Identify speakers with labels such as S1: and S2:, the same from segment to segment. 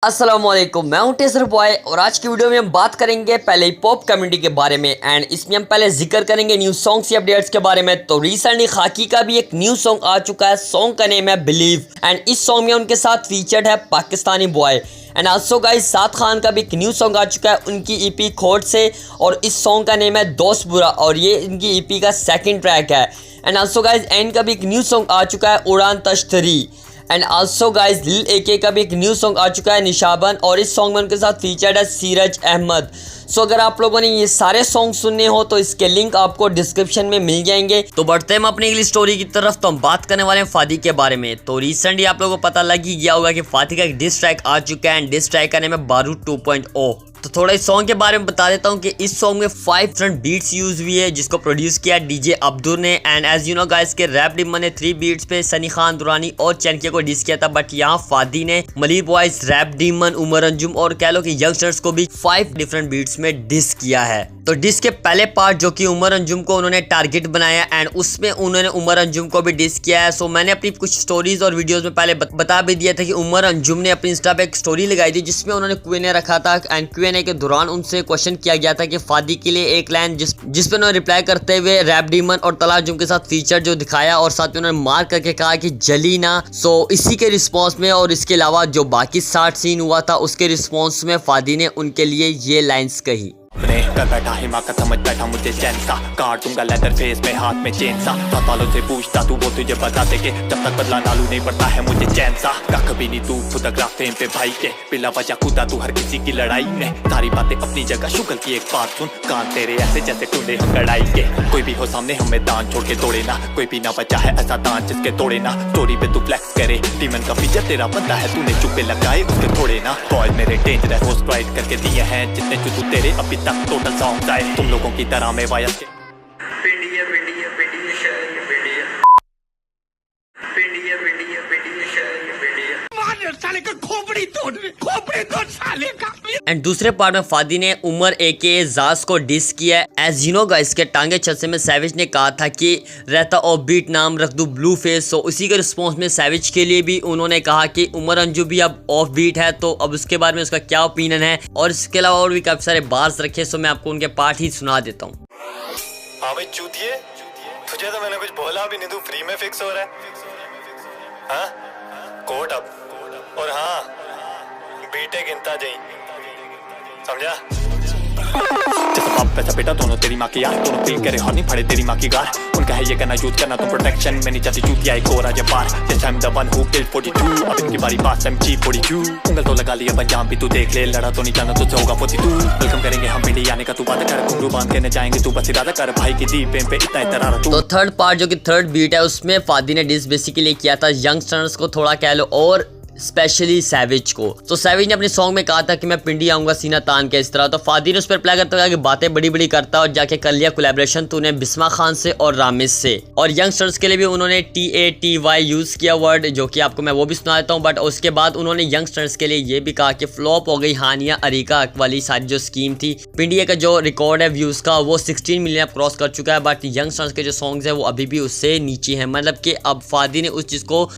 S1: अस्सलामुअलैकुम, मैं हूं टेसर बॉय और आज की वीडियो में हम बात करेंगे पहले हिप हॉप कम्युनिटी के बारे में एंड इसमें हम पहले जिक्र करेंगे न्यू सॉन्ग्स या अपडेट्स के बारे में। तो रिसेंटली खाकी का भी एक न्यू सॉन्ग आ चुका है, सॉन्ग का नेम है बिलीव एंड इस सॉन्ग में उनके साथ फीचर्ड है Pakistani boy and also guys Saad Khan का भी एक न्यू सॉन्ग आ चुका है उनकी ईपी खोट से और इस सॉन्ग का नेम है दोस्त बुरा और ये इनकी ईपी का सेकंड ट्रैक है। एंड आल्सो गाइस एंड का भी एक न्यू सॉन्ग आ चुका है उड़ान तश्तरी एंड आल्सो गाइस लिल एके का भी एक न्यू सॉन्ग आ चुका है निशाबन और इस सॉन्ग में उनके साथ फीचर्ड है सीरज अहमद। सो अगर आप लोगों ने ये सारे सॉन्ग सुनने हो तो इसके लिंक आपको डिस्क्रिप्शन में मिल जाएंगे। तो बढ़ते हैं हम अपनी अगली स्टोरी की तरफ। तो हम बात करने वाले हैं फादी के बारे में। तो रिसेंटली आप लोगों को पता लग ही गया होगा कि फादी का एक डिस ट्रैक आ चुका है एंड डिस ट्रैक का नाम है बारूद 2.0। तो थोड़ा इस सॉन्ग के बारे में बता देता हूँ कि इस सॉन्ग में 5 डिफरेंट बीट्स यूज हुई है जिसको प्रोड्यूस किया डीजे अब्दुल ने and as you know guys के रैप डिमन ने 3 बीट्स पे सनी खान दुरानी और चैनकिया को डिस किया था, बट यहाँ फादी ने Malik boys, Rap Demon, Umar Anjum और कह लो कि यंगस्टर्स को भी 5 डिफरेंट बीट्स में डिस किया है। तो डिस के पहले पार्ट जो कि उमर अंजुम को उन्होंने टारगेट बनाया एंड उसमें उन्होंने उमर अंजुम को भी डिस किया है। सो मैंने अपनी कुछ स्टोरीज और वीडियोस में पहले बता भी दिया था कि उमर अंजुम ने अपनी इंस्टा पे एक स्टोरी लगाई थी जिसमें उन्होंने Q&A रखा था एंड Q&A के दौरान उनसे क्वेश्चन किया गया था कि फादी के लिए एक लाइन जिसपे उन्होंने रिप्लाई करते हुए रैप डीमन और तला अंजुम के साथ फीचर जो दिखाया और साथ में उन्होंने मार करके कहा कि जली ना। सो इसी के रिस्पॉन्स में और इसके अलावा जो बाकी 60 सीन हुआ था उसके रिस्पॉन्स में फादी ने उनके लिए ये लाइन्स कही।
S2: कर बैठा हिमाकत समझ बैठा मुझे चैन सा काट दूंगा लेदर फेस में हाथ में चेन सा सालों से पूछता तू वो तुझे बता दे के जब तक बदला नालू नहीं पड़ता है मुझे चैन सा कख भी नहीं तू फोटोग्राफ फेम पे भाई के बिला वजह खुदा तू हर किसी की लड़ाई में सारी बातें अपनी जगह शुक्र की एक बात सुन कान तेरे ऐसे जैसे टूटे हम कड़ाई के कोई भी हो सामने हमें दान छोड़ के तोड़े ना कोई भी ना बचा है ऐसा दान जिसके तोड़े ना स्टोरी पे तू फ्लेक्स करे डीमन का फीचर तेरा बनता है तूने चुप्पे लगाए उसके थोड़े ना बॉयज मेरे डेंजरस होस्ट राइड करके दिए हैं जितने जो तेरे अभी तक टोटल सॉन्ग आए तुम लोगों की तरह में वायस के
S1: एंड दूसरे पार्ट में फादी ने उमर एके जास को डिस किया। एज यू नो गाइस के टांगे छलसे में सैविज ने कहा था कि रहता ऑफ बीट नाम रख दूं ब्लू फेस। सो उसी के रिस्पॉन्स में सैविज के लिए भी उन्होंने कहा कि उमर अंजू भी अब ऑफ बीट है, तो अब उसके बारे में उसका क्या ओपिनियन है और इसके अलावा और भी काफी सारे बार्स रखे। सो मैं आपको उनके पार्ट ही सुना देता हूँ।
S2: हाँ भाई चूतिए, तुझे तो मैंने कुछ बोला भी नहीं, तू फ्री में फिक्स हो रहा है। हाँ कोट अप और हाँ बीटे गिनता जाई, समझा? जैसा बाप वैसा बेटा दोनों तेरी माँ की यार, दोनों फील करे और नहीं फड़े तेरी माँ की गार। उनका है ये करना यूज करना तो प्रोटेक्शन में नहीं जाती चूतिया एक और आजा पार। Yes I'm the one who killed 42, अब इनकी बारी पास टाइम चीप 42। उंगल तो लगा लिया पंजाब भी तू देख ले, लड़ा तो नहीं जाना तुझसे होगा 42। वेलकम करेंगे हम इंडिया आने का तू बात कर, घुंघरू बांध के न जाएंगे तू बस इरादा कर, भाई की दीप पे इतना इतरा तू।
S1: तो थर्ड पार्ट जो कि थर्ड बीट है उसमें फादी ने डिस बेसिकली किया था यंगस्टर्स को, थोड़ा कह लो, और स्पेशली सैविज को। तो सैविज ने अपने सॉन्ग में कहा था कि मैं पिंडी आऊंगा सीना तान के इस तरह। तो फादी ने उस पर रिप्लाई करते हुए कहा कि बातें बड़ी बड़ी करता और जाके कर लिया कोलैबोरेशन तूने बिस्मा खान से और रामिस से। और यंगस्टर्स के लिए भी उन्होंने TATY यूज किया वर्ड, जो कि आपको मैं वो भी सुना देता हूँ। बट उसके बाद उन्होंने यंगस्टर्स के लिए ये भी कहा कि फ्लॉप हो गई हानिया अरीका वाली सारी जो स्कीम थी। पिंडिया का जो रिकॉर्ड है व्यूज का वो 16 मिलियन क्रॉस कर चुका है, बट यंगस्टर्स के जो सॉन्ग्स है वो अभी भी उससे नीचे है। मतलब कि अब फादी ने उस चीज को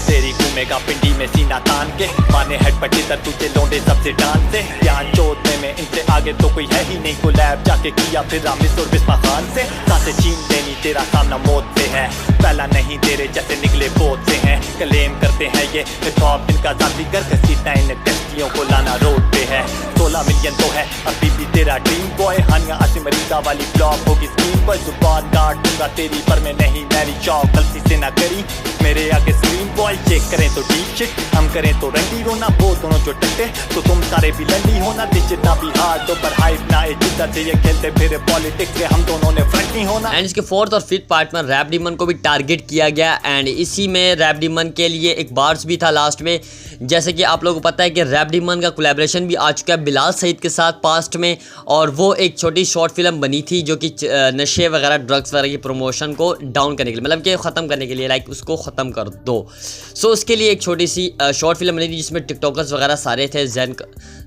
S2: तेरी घूमेगा पिंडी में सीना तान के, माने हेड पट्टी तर तुझे लौंडे सबसे डांस से ज्ञान चोदने में इनसे आगे तो कोई है ही नहीं। को लैब जाके किया फिर रामिस और बिस्मा खान से सांसें छीन लेनी, तेरा सामना मौत से है, पहला नहीं तेरे जैसे निकले बोध से हैं। क्लेम करते हैं ये हिप हॉप इनका जाती कर, घसीटना इन कश्तियों को लाना रोड पे है। 16 मिलियन तो है अभी भी तेरा ड्रीम बॉय, हानिया आसिम अरीका वाली फ्लॉप होगी स्क्रीन पर। जुबान काट दूंगा तेरी पर मैं नहीं मेरी चौक गलती से ना करी मेरे आगे स्क्रीन बॉय। चेक करें तो डीप शिट, हम करें तो रंडी रोना, वो दोनों जो टट्टे तो तुम सारे भी लंडी होना। जितना भी हार्ड तो पर हाइप ना जितना से ये खेलते फिर पॉलिटिक्स से हम दोनों ने फ्रंट नहीं होना।
S1: एंड इसके फोर्थ और फिफ्थ पार्ट में रैप डीमन को भी टारगेट किया गया एंड इसी में रैप डीमन के लिए एक बार्स भी था लास्ट में। जैसे कि आप लोगों को पता है कि रैप डीमन का कोलैबोरेशन भी आ चुका है बिलाल सईद के साथ पास्ट में, और वो एक छोटी शॉर्ट फिल्म बनी थी जो कि नशे वगैरह ड्रग्स वगैरह की प्रमोशन को डाउन करने के लिए, मतलब कि ख़त्म करने के लिए, लाइक उसको ख़त्म कर दो। सो उसके लिए एक छोटी सी शॉर्ट फिल्म बनी थी जिसमें टिकटॉकर्स वगैरह सारे थे,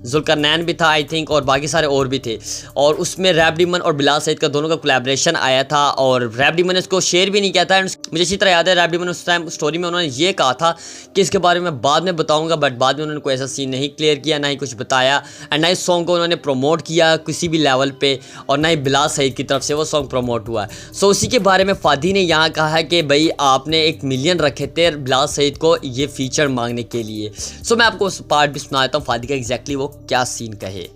S1: जुल्करनैन भी था आई थिंक, और बाकी सारे और भी थे, और उसमें रैप डीमन और बिलाल सईद का दोनों का कोलैबोरेशन आया था, और रैप डीमन ने इसको शेयर भी नहीं किया था। मुझे अच्छी तरह याद है रैप डीमन उस टाइम स्टोरी में उन्होंने ये कहा था कि इसके बारे में बाद में बताऊंगा, बट बाद में उन्होंने कोई ऐसा सीन नहीं क्लियर किया, ना ही कुछ बताया, एंड ना इस सॉन्ग को उन्होंने प्रमोट किया किसी भी लेवल पे, और ना ही बिलाल सईद की तरफ से वो सॉन्ग प्रमोट हुआ है। सो उसी के बारे में फादी ने यहाँ कहा है कि भाई आपने 1 मिलियन रखे थे बिलाल सईद को ये फीचर मांगने के लिए। सो मैं आपको उस पार्ट भी सुना देता हूँ फादी का एग्जैक्टली वो क्या सीन कहे।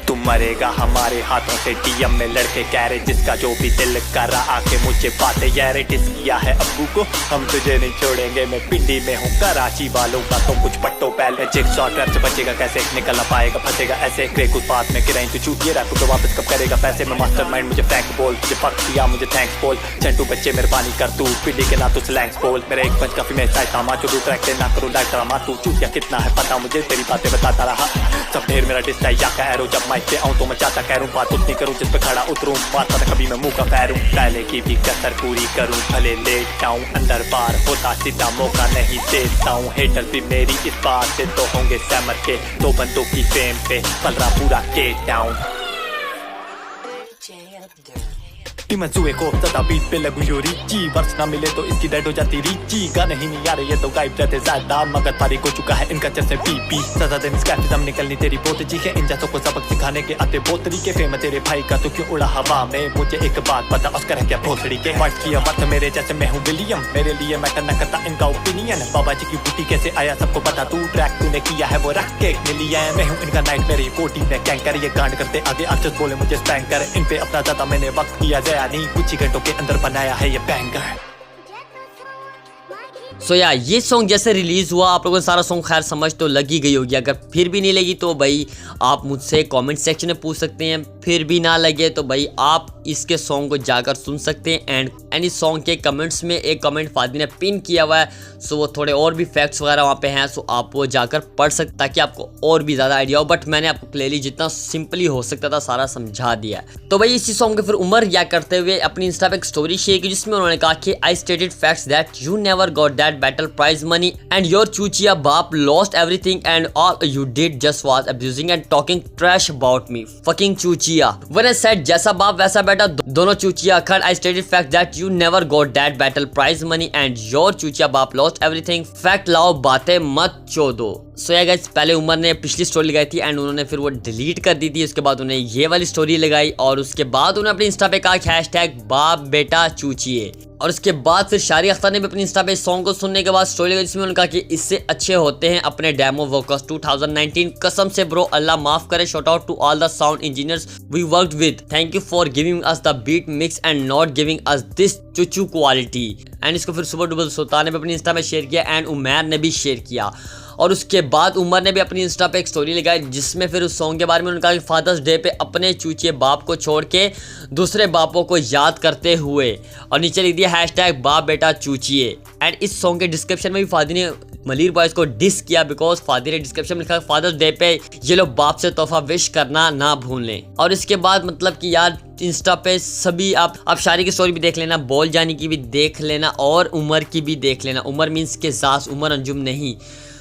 S2: तुम मरेगा हमारे हाथों से, डीएम में लड़के कह रहे जिसका जो भी दिल कर रहा आके मुझे बातें यार डिस किया है अब्बू को, हम तुझे नहीं छोड़ेंगे, मैं पिंडी में हूँ कराची वालों का तो कुछ पट्टो पहले चिक शॉट ट्रैप से बचेगा कैसे, निकल ना पाएगा फंसेगा ऐसे, क्रेक उस बात में गिराई तो चूतिए रैप तो वापस कब करेगा पैसे में मास्टरमाइंड, मुझे फ्रैंक बोल, मुझे फक किया मुझे थैंक्स बोल, चंटू बच्चे मेहरबानी कर तू, पिंडी के ना तो स्लैंग्स बोल, मेरा एक पंच काफी मैं चाहता हूँ जो ट्रैक ना करूँ लाइक ड्रामा, तू चूतिया कितना है पता मुझे, तेरी बातें बताता रहा सब ढेर, मेरा डिस या का एरो, जब माइक पे आऊँ तो मैं चाहता करूँ बात उतनी करूँ जिस पे खड़ा उतरूँ, मारता था कभी मैं मुंह का पैरूँ, पहले की भी कसर पूरी करूँ, भले लेट जाऊँ अंदर बार होता सीधा मौका नहीं देता हूँ, हेटर भी मेरी इस बात से तो होंगे सहमत के, 2 बंदों की फेम पे पल रहा पूरा के डाउन, मंसूए को सदा बीट पे लगू यो रीची, वर्ष ना मिले तो इसकी डेड हो जाती रीची, गाने ही नहीं आ रहे ये तो गायब रहते ज्यादा, मगर तारीख हो चुका है इनका जैसे बीपी, सजा देने स्कैफिज्म निकलनी तेरी बहुत जी है, इन जैसों को सबक सिखाने के आते बहुत तरीके, फेम तेरे भाई का तो क्यों उड़ा हवा में, मुझे एक बात पता ऑस्कर है क्या भोसड़ी के, वाइट किया मत मेरे जैसे मैं हूँ विलियम, मेरे लिए मैटर न करता इनका ओपिनियन, बाबा जी की बूटी कैसे आया सबको पता, तू ट्रैक तूने किया है वो रख के मिली है, मैं हूँ इनका नाइट मेरी कोटी में कैंकर, ये गांड करते आगे अर्चस बोले मुझे स्पैंक कर, इन पे अपना ज्यादा मैंने वक्त किया गया नहीं, कुछ ही घंटों के अंदर बनाया है ये बैंगर।
S1: सो या ये सॉन्ग जैसे रिलीज़ हुआ आप लोगों को सारा सॉन्ग खैर समझ तो लगी गई होगी, अगर फिर भी नहीं लगी तो भाई आप मुझसे कमेंट सेक्शन में पूछ सकते हैं, फिर भी ना लगे तो भाई आप इसके सॉन्ग को जाकर सुन सकते हैं, एंड इस सॉन्ग के कमेंट्स में एक कमेंट फादी ने पिन किया हुआ है, सो वो थोड़े और भी फैक्ट्स वगैरह वहाँ पे हैं, सो आप वो जाकर पढ़ सकते ताकि आपको और भी ज़्यादा आइडिया हो, बट मैंने आपको क्लियरली जितना सिंपली हो सकता था सारा समझा दिया है। तो भाई इसी सॉन्ग के फिर उमर या करते हुए अपनी इंस्टा पे एक स्टोरी शेयर की जिसमें उन्होंने कहा कि I stated facts that you never got that battle prize money and your चूचिया बाप lost everything and all you did just was abusing and talking trash about me fucking चूचिया। When I said जैसा बाप वैसा बेटा दोनों चूचिया खड़, I stated fact that you never got that battle prize money and your चूचिया बाप lost everything। Fact लाओ बातें मत चोदो। सो या गाइस पहले उमर ने पिछली स्टोरी लगाई थी एंड उन्होंने फिर वो डिलीट कर दी थी, उसके बाद उन्हें ये वाली स्टोरी लगाई और उसके बाद उन्होंने अपने इंस्टा पे कहा हैशटैग बाप बेटा चूचिए, और उसके बाद फिर शारी अख्तर ने भी अपनी इंस्टा पे इस सॉन्ग को सुनने के बाद स्टोरी लगाई जिसमें उन्होंने कहा कि इससे अच्छे होते हैं अपने डेमो वर्कर्स 2019 कसम से ब्रो अल्लाह माफ करे, shout out to all the sound engineers we worked with, thank you for giving us the beat mix and not giving us this चुचू क्वालिटी। एंड इसको फिर सुपर डुबल सुल्तान ने भी अपनी इंस्टा पे शेयर किया एंड उमैर ने भी शेयर किया, और उसके बाद उमर ने भी अपनी इंस्टा पे एक स्टोरी लगाई जिसमें फिर उस सॉन्ग के बारे में उन्होंने कहा कि फादर्स डे पे अपने चूचे बाप को छोड़ के दूसरे बापों को याद करते हुए, और नीचे लिख दिया हैशटैग बाप बेटा चूचिए। एंड इस सॉन्ग के डिस्क्रिप्शन में भी फादी ने मलिर बॉयज़ को डिस किया बिकॉज फादी ने डिस्क्रिप्शन में लिखा फादर्स डे पे ये लोग बाप से तोहफा विश करना ना भूलें। और इसके बाद मतलब कि यार इंस्टा पे सभी आप शारी की स्टोरी भी देख लेना, बोल जानी की भी देख लेना और उमर की भी देख लेना, उमर मीन्स के सास उमर अंजुम नहीं।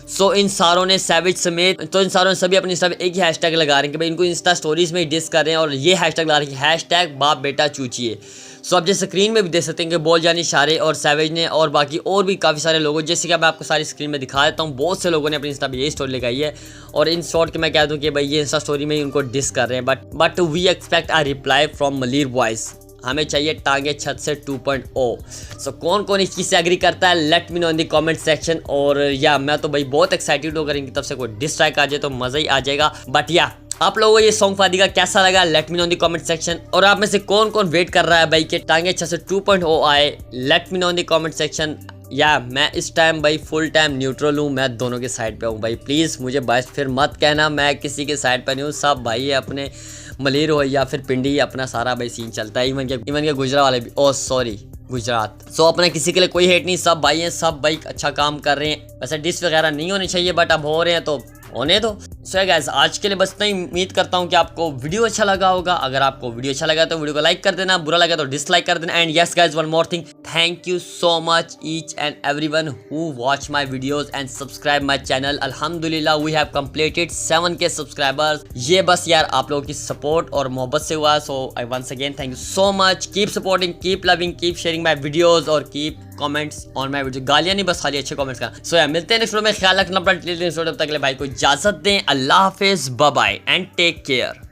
S1: सो इन सारों ने सैविज समेत तो इन सारों ने सभी अपने इंस्टा पे एक ही हैशटैग लगा रहे हैं कि भाई इनको इंस्टा स्टोरीज में ही डिस कर रहे हैं और ये हैशटैग लगा रहे हैं हैशटैग बाप बेटा चूचिए। सो आप जैसे स्क्रीन में भी देख सकते हैं कि बोल जानी शारे और सैविज ने और बाकी और भी काफ़ी सारे लोगों, जैसे कि मैं आपको सारी स्क्रीन में दिखा देता हूँ, बहुत से लोगों ने अपने इंस्टा पे यही स्टोरी लगाई है और इन शॉर्ट के मैं कह दूँ कि भाई ये इंस्टा स्टोरी में ही उनको डिस कर रहे हैं, but we expect a reply from Malir boys, हमें चाहिए टांगे छत से 2.0। सो कौन कौन इस चीज़ से एग्री करता है let me know in the comment section. और या मैं तो भाई बहुत एक्साइटेड होकर इनकी तरफ से कोई डिसलाइक आ जाए तो मज़ा ही आ जाएगा। बट या आप लोगों को ये सॉन्ग फादी का कैसा लगा let me know in the comment section, और आप में से कौन कौन वेट कर रहा है भाई कि टांगे छत से 2.0 आए, let me know in the comment section. या मैं इस टाइम भाई फुल टाइम न्यूट्रल हूँ, मैं दोनों के साइड पे हूँ भाई, प्लीज़ मुझे बस फिर मत कहना मैं किसी के साइड पे नहीं हूँ, सब भाई है अपने मलिर हो या फिर पिंडी अपना सारा भाई सीन चलता है, इवन के गुजरात वाले भी, ओ सॉरी गुजरात। सो अपना किसी के लिए कोई हेट नहीं, सब भाई हैं, सब भाई अच्छा काम कर रहे हैं। वैसे डिस वगैरह नहीं होनी चाहिए बट अब हो रहे हैं तो होने दो। सो गाइस आज के लिए बस इतना ही। उम्मीद करता हूँ कि आपको वीडियो अच्छा लगा होगा। अगर आपको वीडियो अच्छा लगा तो वीडियो को लाइक कर देना, बुरा लगा तो डिसलाइक कर देना। And yes guys one more thing, thank you so much each and everyone who watch my videos and subscribe my channel. अल्हम्दुलिल्लाह we have completed 7K subscribers. ये बस यार आप लोगों की सपोर्ट और मोहब्बत से हुआ। So I once again thank you so much. Keep supporting, keep loving, keep sharing my videos और keep comments on my video. गालियां नहीं, बस खाली अच्छे कमेंट्स करना। सो यार मिलते हैं नेक्स्ट वीडियो में। ख्याल रखना अपना, तब तक के लिए भाई को इजाजत दें। अल्लाह हाफिज, bye bye and take care.